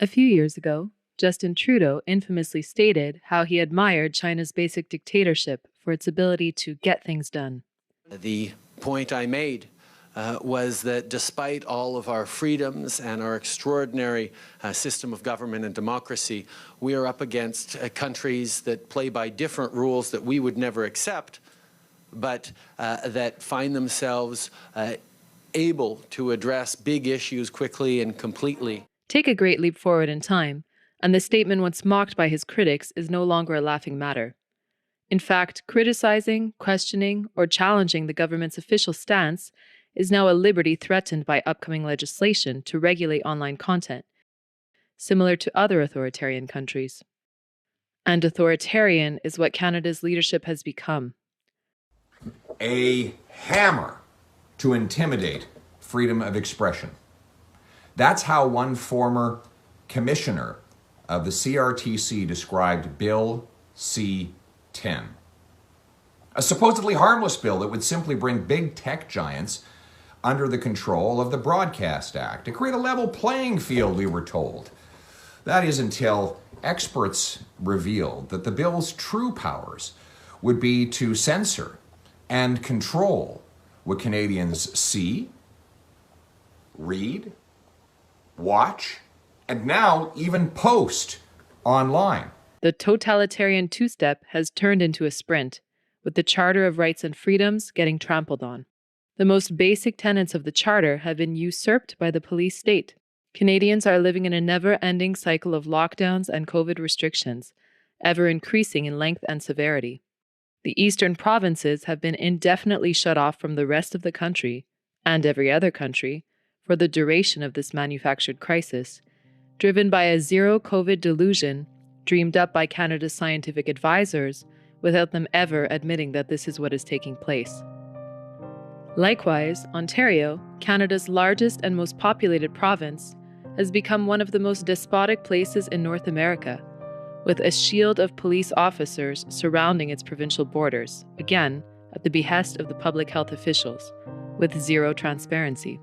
A few years ago, Justin Trudeau infamously stated how he admired China's basic dictatorship for its ability to get things done. The point I made was that despite all of our freedoms and our extraordinary system of government and democracy, we are up against countries that play by different rules that we would never accept, but that find themselves able to address big issues quickly and completely. Take a great leap forward in time, and the statement once mocked by his critics is no longer a laughing matter. In fact, criticizing, questioning, or challenging the government's official stance is now a liberty threatened by upcoming legislation to regulate online content, similar to other authoritarian countries. And authoritarian is what Canada's leadership has become. A hammer to intimidate freedom of expression. That's how one former commissioner of the CRTC described Bill C-10. A supposedly harmless bill that would simply bring big tech giants under the control of the Broadcast Act to create a level playing field, we were told. That is until experts revealed that the bill's true powers would be to censor and control what Canadians see, read, watch, and now even post online. The totalitarian two-step has turned into a sprint, with the Charter of Rights and Freedoms getting trampled on. The most basic tenets of the Charter have been usurped by the police state. Canadians are living in a never-ending cycle of lockdowns and COVID restrictions, ever increasing in length and severity. The eastern provinces have been indefinitely shut off from the rest of the country, and every other country, for the duration of this manufactured crisis, driven by a zero-COVID delusion dreamed up by Canada's scientific advisors without them ever admitting that this is what is taking place. Likewise, Ontario, Canada's largest and most populated province, has become one of the most despotic places in North America, with a shield of police officers surrounding its provincial borders, again, at the behest of the public health officials, with zero transparency.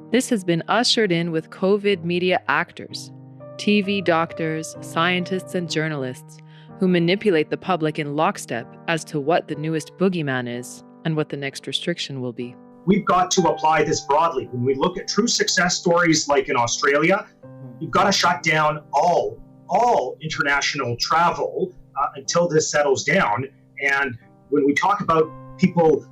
This has been ushered in with COVID media actors, TV doctors, scientists, and journalists who manipulate the public in lockstep as to what the newest boogeyman is and what the next restriction will be. We've got to apply this broadly. When we look at true success stories like in Australia, you've got to shut down all international travel until this settles down. And when we talk about people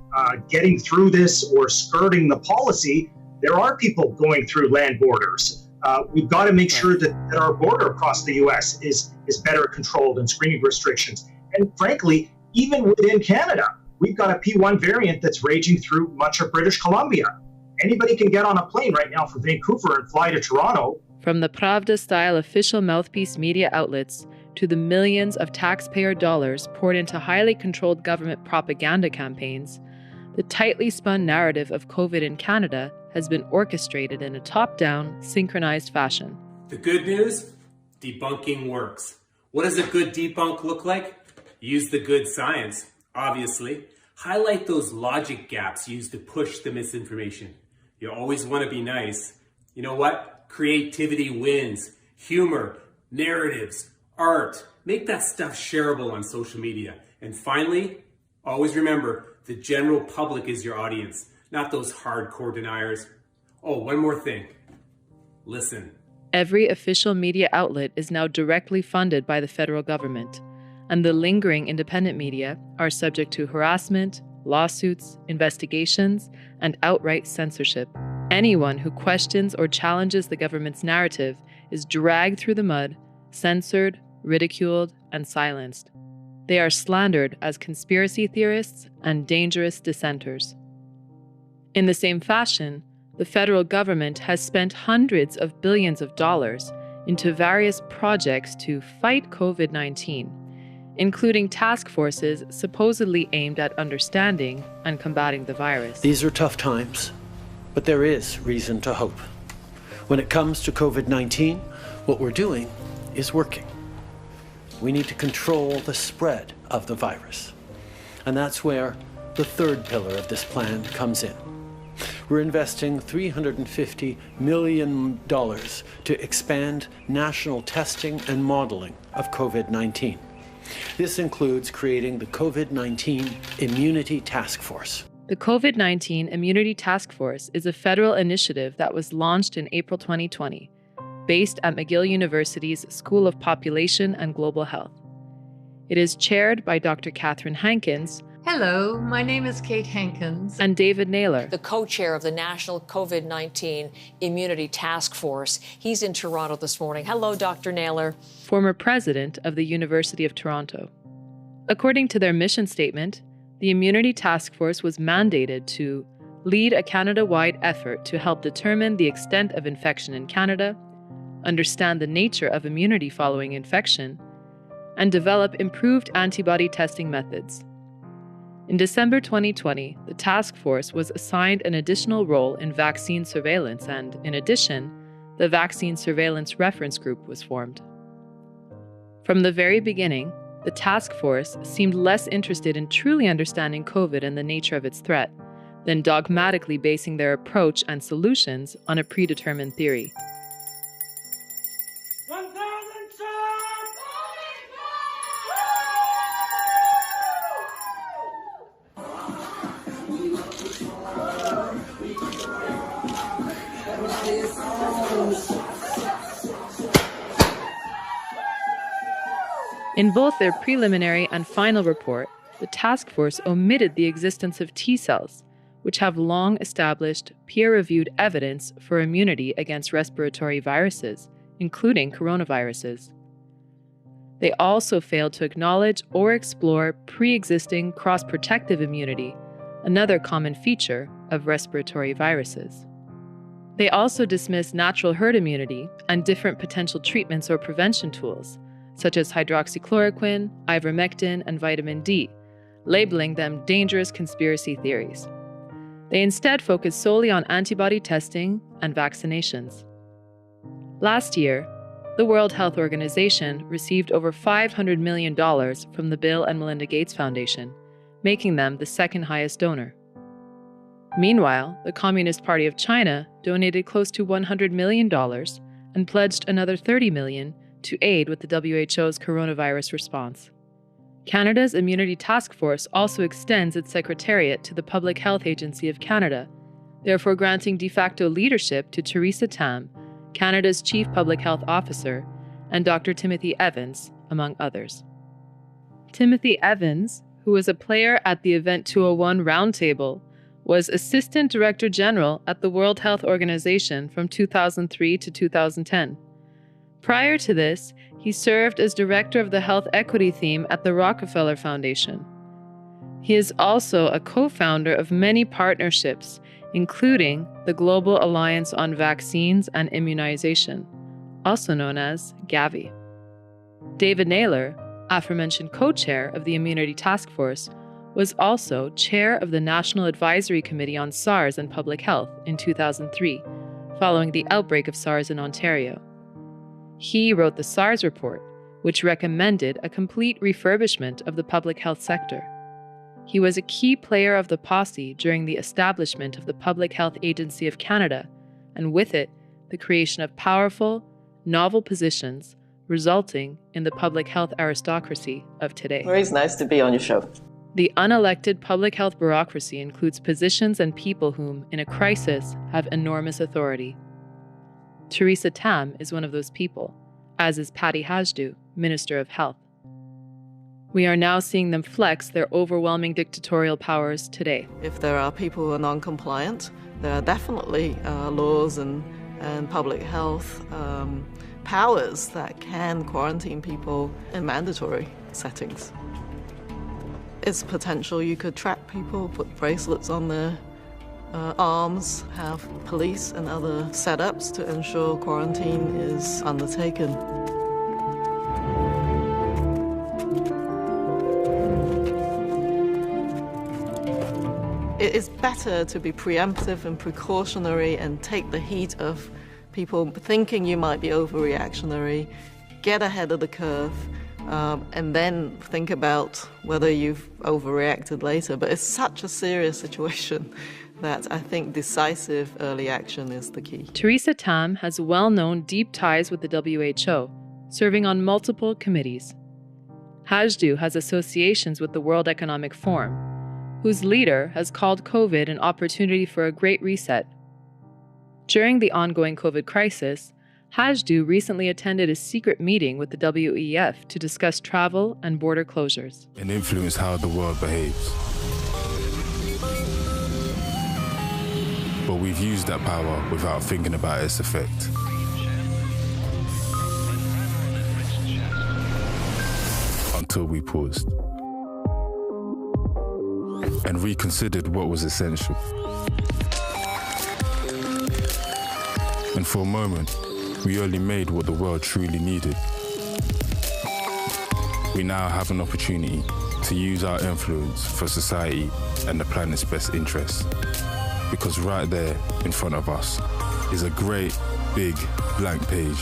getting through this or skirting the policy, there are people going through land borders. We've got to make sure that our border across the U.S. is better controlled and screening restrictions. And frankly, even within Canada, we've got a P1 variant that's raging through much of British Columbia. Anybody can get on a plane right now from Vancouver and fly to Toronto. From the Pravda-style official mouthpiece media outlets to the millions of taxpayer dollars poured into highly controlled government propaganda campaigns, the tightly spun narrative of COVID in Canada has been orchestrated in a top-down, synchronized fashion. The good news? Debunking works. What does a good debunk look like? Use the good science, obviously. Highlight those logic gaps used to push the misinformation. You always want to be nice. You know what? Creativity wins. Humor, narratives, art. Make that stuff shareable on social media. And finally, always remember, the general public is your audience, not those hardcore deniers. Oh, one more thing. Listen. Every official media outlet is now directly funded by the federal government, and the lingering independent media are subject to harassment, lawsuits, investigations, and outright censorship. Anyone who questions or challenges the government's narrative is dragged through the mud, censored, ridiculed, and silenced. They are slandered as conspiracy theorists and dangerous dissenters. In the same fashion, the federal government has spent hundreds of billions of dollars into various projects to fight COVID-19, including task forces supposedly aimed at understanding and combating the virus. These are tough times, but there is reason to hope. When it comes to COVID-19, what we're doing is working. We need to control the spread of the virus. And that's where the third pillar of this plan comes in. we're investing $350 million to expand national testing and modeling of COVID-19. This includes creating the COVID-19 Immunity Task Force. The COVID-19 Immunity Task Force is a federal initiative that was launched in April 2020, based at McGill University's School of Population and Global Health. It is chaired by Dr. Catherine Hankins. Hello, my name is Kate Hankins. And David Naylor, the co-chair of the National COVID-19 Immunity Task Force. He's in Toronto this morning. Hello, Dr. Naylor. Former president of the University of Toronto. According to their mission statement, the Immunity Task Force was mandated to lead a Canada-wide effort to help determine the extent of infection in Canada, understand the nature of immunity following infection, and develop improved antibody testing methods. In December 2020, the task force was assigned an additional role in vaccine surveillance and, in addition, the Vaccine Surveillance Reference Group was formed. From the very beginning, the task force seemed less interested in truly understanding COVID and the nature of its threat than dogmatically basing their approach and solutions on a predetermined theory. In both their preliminary and final report, the task force omitted the existence of T cells, which have long established peer-reviewed evidence for immunity against respiratory viruses, including coronaviruses. They also failed to acknowledge or explore pre-existing cross-protective immunity, another common feature of respiratory viruses. They also dismissed natural herd immunity and different potential treatments or prevention tools, such as hydroxychloroquine, ivermectin, and vitamin D, labeling them dangerous conspiracy theories. They instead focused solely on antibody testing and vaccinations. Last year, the World Health Organization received over $500 million from the Bill and Melinda Gates Foundation, making them the second highest donor. Meanwhile, the Communist Party of China donated close to $100 million and pledged another $30 million to aid with the WHO's coronavirus response. Canada's Immunity Task Force also extends its secretariat to the Public Health Agency of Canada, therefore granting de facto leadership to Theresa Tam, Canada's Chief Public Health Officer, and Dr. Timothy Evans, among others. Timothy Evans, who was a player at the Event 201 Roundtable, was Assistant Director General at the World Health Organization from 2003 to 2010. Prior to this, he served as director of the Health Equity Theme at the Rockefeller Foundation. He is also a co-founder of many partnerships, including the Global Alliance on Vaccines and Immunization, also known as Gavi. David Naylor, aforementioned co-chair of the Immunity Task Force, was also chair of the National Advisory Committee on SARS and Public Health in 2003, following the outbreak of SARS in Ontario. He wrote the SARS report, which recommended a complete refurbishment of the public health sector. He was a key player of the posse during the establishment of the Public Health Agency of Canada, and with it, the creation of powerful, novel positions, resulting in the public health aristocracy of today. It's nice to be on your show. The unelected public health bureaucracy includes positions and people whom, in a crisis, have enormous authority. Theresa Tam is one of those people, as is Patty Hajdu, Minister of Health. We are now seeing them flex their overwhelming dictatorial powers today. If there are people who are non-compliant, there are definitely laws and public health powers that can quarantine people in mandatory settings. It's potential you could track people, put bracelets on their arms, have police and other setups to ensure quarantine is undertaken. It is better to be preemptive and precautionary and take the heat of people thinking you might be overreactionary, get ahead of the curve, and then think about whether you've overreacted later. But it's such a serious situation that I think decisive early action is the key. Theresa Tam has well-known deep ties with the WHO, serving on multiple committees. Hajdu has associations with the World Economic Forum, whose leader has called COVID an opportunity for a great reset. During the ongoing COVID crisis, Hajdu recently attended a secret meeting with the WEF to discuss travel and border closures. And influence how the world behaves. But we've used that power without thinking about its effect. Until we paused and reconsidered what was essential. And for a moment, we only made what the world truly needed. We now have an opportunity to use our influence for society and the planet's best interests. Because right there in front of us is a great, big, blank page.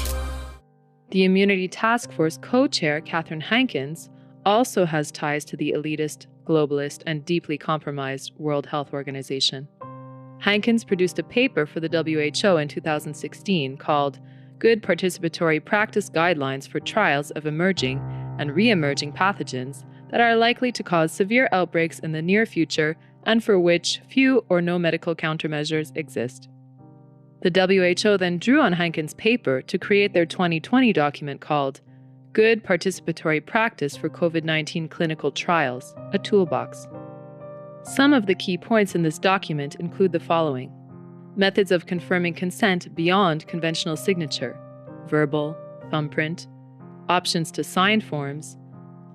The Immunity Task Force co-chair, Catherine Hankins, also has ties to the elitist, globalist, and deeply compromised World Health Organization. Hankins produced a paper for the WHO in 2016 called Good Participatory Practice Guidelines for Trials of Emerging and Re-emerging Pathogens that are likely to cause severe outbreaks in the near future and for which few or no medical countermeasures exist. The WHO then drew on Hankins' paper to create their 2020 document called Good Participatory Practice for COVID-19 Clinical Trials, a toolbox. Some of the key points in this document include the following: methods of confirming consent beyond conventional signature, verbal, thumbprint, options to sign forms,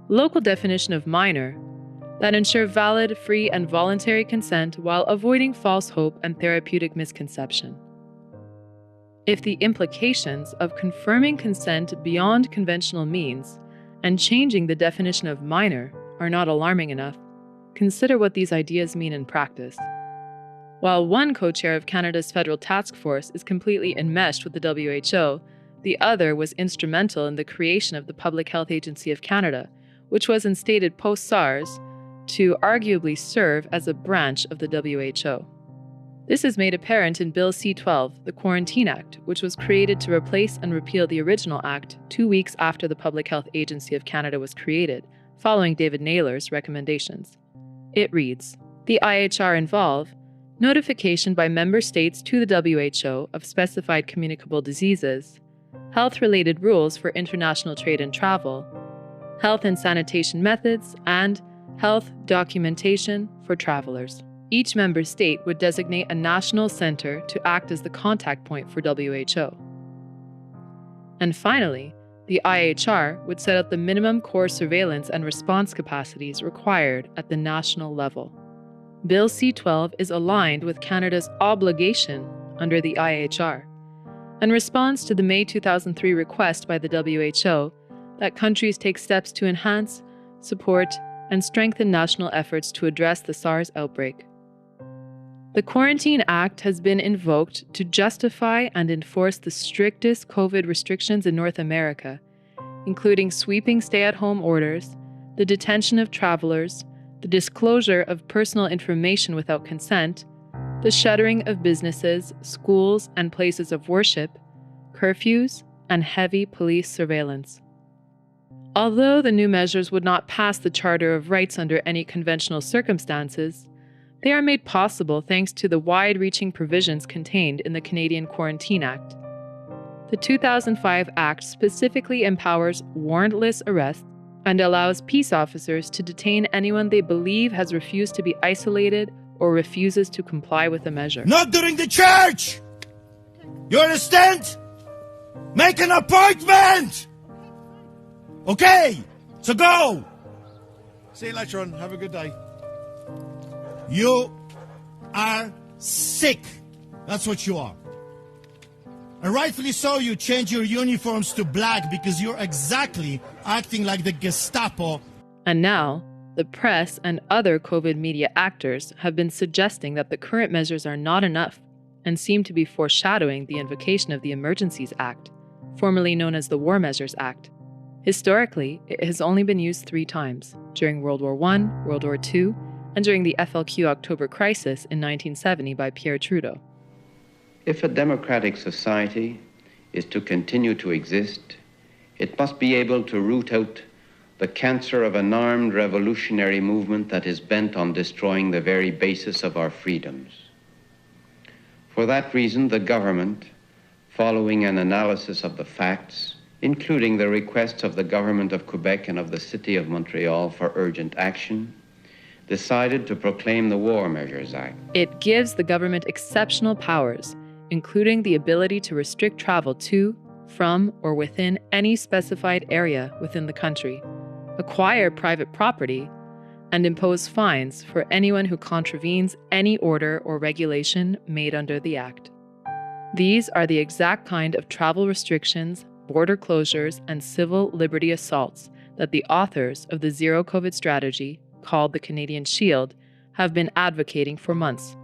local definition of minor, that ensure valid, free, and voluntary consent while avoiding false hope and therapeutic misconception. If the implications of confirming consent beyond conventional means and changing the definition of minor are not alarming enough, consider what these ideas mean in practice. While one co-chair of Canada's federal task force is completely enmeshed with the WHO, the other was instrumental in the creation of the Public Health Agency of Canada, which was instated post-SARS to arguably serve as a branch of the WHO. This is made apparent in Bill C-12, the Quarantine Act, which was created to replace and repeal the original act 2 weeks after the Public Health Agency of Canada was created, following David Naylor's recommendations. It reads, the IHR involve notification by member states to the WHO of specified communicable diseases, health-related rules for international trade and travel, health and sanitation methods, and health documentation for travelers. Each member state would designate a national center to act as the contact point for WHO. And finally, the IHR would set out the minimum core surveillance and response capacities required at the national level. Bill C-12 is aligned with Canada's obligation under the IHR and responds to the May 2003 request by the WHO that countries take steps to enhance, support, and strengthen national efforts to address the SARS outbreak. The Quarantine Act has been invoked to justify and enforce the strictest COVID restrictions in North America, including sweeping stay-at-home orders, the detention of travelers, the disclosure of personal information without consent, the shuttering of businesses, schools, and places of worship, curfews, and heavy police surveillance. Although the new measures would not pass the Charter of Rights under any conventional circumstances, they are made possible thanks to the wide-reaching provisions contained in the Canadian Quarantine Act. The 2005 Act specifically empowers warrantless arrests and allows peace officers to detain anyone they believe has refused to be isolated or refuses to comply with a measure. Not during the church! You understand? Make an appointment! Okay, so go! See you later on. Have a good day. You are sick. That's what you are. And rightfully so, you change your uniforms to black because you're exactly acting like the Gestapo. And now, the press and other COVID media actors have been suggesting that the current measures are not enough and seem to be foreshadowing the invocation of the Emergencies Act, formerly known as the War Measures Act. Historically, it has only been used 3 times, during World War I, World War II, and during the FLQ October crisis in 1970 by Pierre Trudeau. If a democratic society is to continue to exist, it must be able to root out the cancer of an armed revolutionary movement that is bent on destroying the very basis of our freedoms. For that reason, the government, following an analysis of the facts, including the requests of the government of Quebec and of the City of Montreal for urgent action, decided to proclaim the War Measures Act. It gives the government exceptional powers, including the ability to restrict travel to, from, or within any specified area within the country, acquire private property, and impose fines for anyone who contravenes any order or regulation made under the Act. These are the exact kind of travel restrictions, border closures, and civil liberty assaults that the authors of the Zero COVID strategy, called the Canadian Shield, have been advocating for months.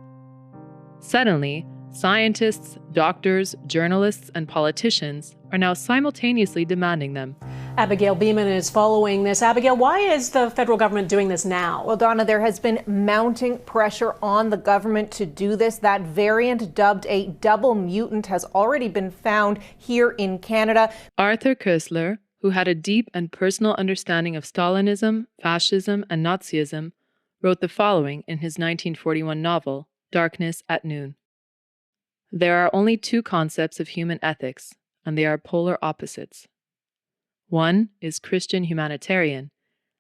Suddenly, scientists, doctors, journalists, and politicians are now simultaneously demanding them. Abigail Beeman is following this. Abigail, why is the federal government doing this now? Well, Donna, there has been mounting pressure on the government to do this. That variant, dubbed a double mutant, has already been found here in Canada. Arthur Koestler, who had a deep and personal understanding of Stalinism, fascism, and Nazism, wrote the following in his 1941 novel, Darkness at Noon. There are only two concepts of human ethics, and they are polar opposites. One is Christian humanitarian,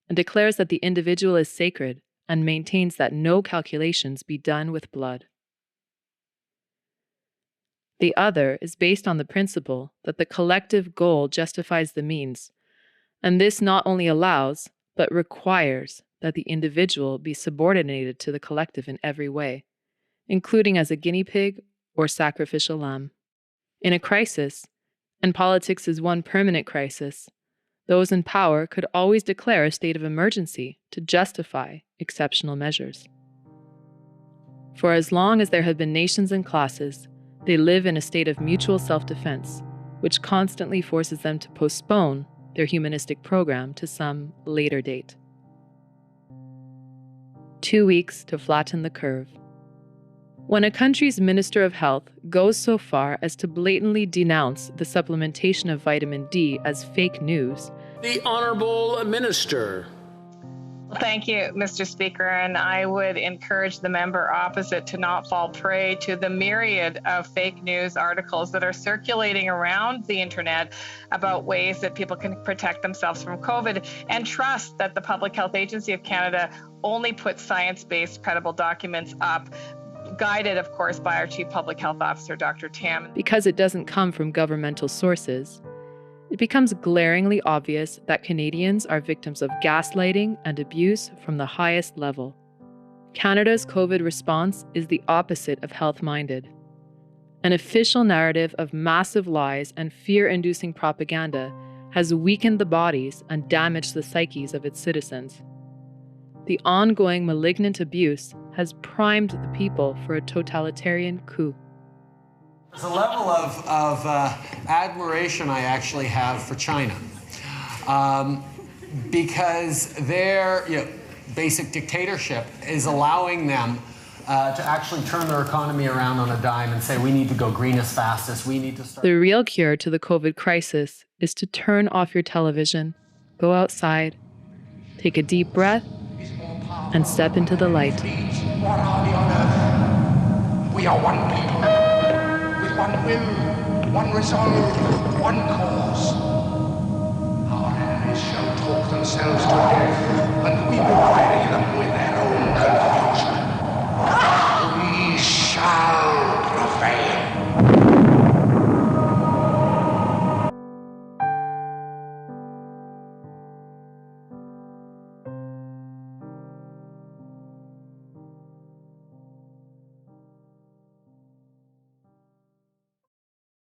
and declares that the individual is sacred and maintains that no calculations be done with blood. The other is based on the principle that the collective goal justifies the means, and this not only allows, but requires that the individual be subordinated to the collective in every way, including as a guinea pig or sacrificial lamb. In a crisis, and politics is one permanent crisis, those in power could always declare a state of emergency to justify exceptional measures. For as long as there have been nations and classes, they live in a state of mutual self-defense, which constantly forces them to postpone their humanistic program to some later date. 2 weeks to flatten the curve. When a country's Minister of Health goes so far as to blatantly denounce the supplementation of vitamin D as fake news, the Honourable Minister. Thank you, Mr. Speaker, and I would encourage the member opposite to not fall prey to the myriad of fake news articles that are circulating around the internet about ways that people can protect themselves from COVID, and trust that the Public Health Agency of Canada only puts science-based credible documents up, guided, of course, by our Chief Public Health Officer, Dr. Tam. Because it doesn't come from governmental sources, it becomes glaringly obvious that Canadians are victims of gaslighting and abuse from the highest level. Canada's COVID response is the opposite of health-minded. An official narrative of massive lies and fear-inducing propaganda has weakened the bodies and damaged the psyches of its citizens. The ongoing malignant abuse has primed the people for a totalitarian coup. There's a level of admiration I actually have for China, because their basic dictatorship is allowing them to actually turn their economy around on a dime and say, we need to go green as fast as we need to start. The real cure to the COVID crisis is to turn off your television, go outside, take a deep breath, and step into the light. What are we on earth? We are one people, with one will, one resolve, one cause.